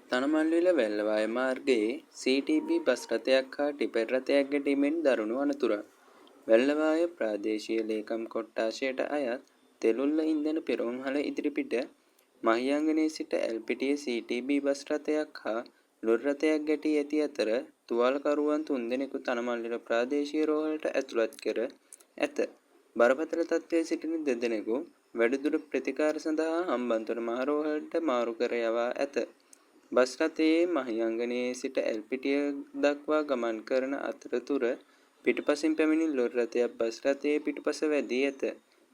තනමල්විල වැල්ලවාය මාර්ගයේ CTB bus රථයක් හා ටිපර් රථයක් ගැටීමෙන් දරුණු අනතුරක්. වැල්ලවාය ප්‍රාදේශීය ලේකම් කොට්ඨාශයට අයත් තෙළුල්ල ඉන්ධන පෙරමුණහල ඉදිරිපිට මහියංගනයේ සිට ඇල්පිටිය CTB බස් රථයක් හා ලොරි රථයක් ගැටී ඇති අතර තුවාලකරුවන් 3 දෙනෙකු තනමල්විල ප්‍රාදේශීය රෝහලට ඇතුළත් කර ඇත. බරපතල තත්ත්වයේ සිටින 2 දෙනෙකු වැඩිදුර ප්‍රතිකාර සඳහා හම්බන්තොට මහ රෝහලට මාරු කර යවා ඇත. බස් රථයේ මහියංගනයේ සිට ඇල්පිටිය දක්වා ගමන් කරන අතරතුර පිටුපසින් පැමිණි ලොරි රථයක් බස් රථයේ පිටුපස වැදී ඇත.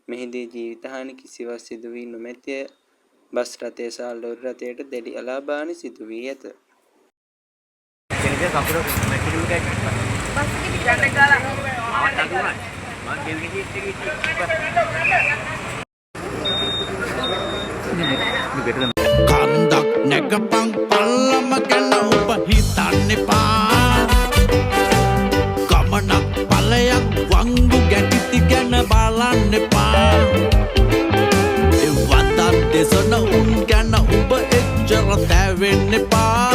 මෙහිදී ජීවිතහානි කිසිවක් සිදු වී නොමැති බස් රථය සහ ලොරි රථයට දැඩි අලාභ සිදු වී ඇත. කන්දක් නැගපන් පල්ලම ගැන ඔබ හිතන්න එපා. ගමනක් ඵලයක් වංගු ගැටිති ගැන බලන්න එපා. ඒ වදන් දෙසන උන් ගැන ඔබ එච්චර තැවෙන්න එපා.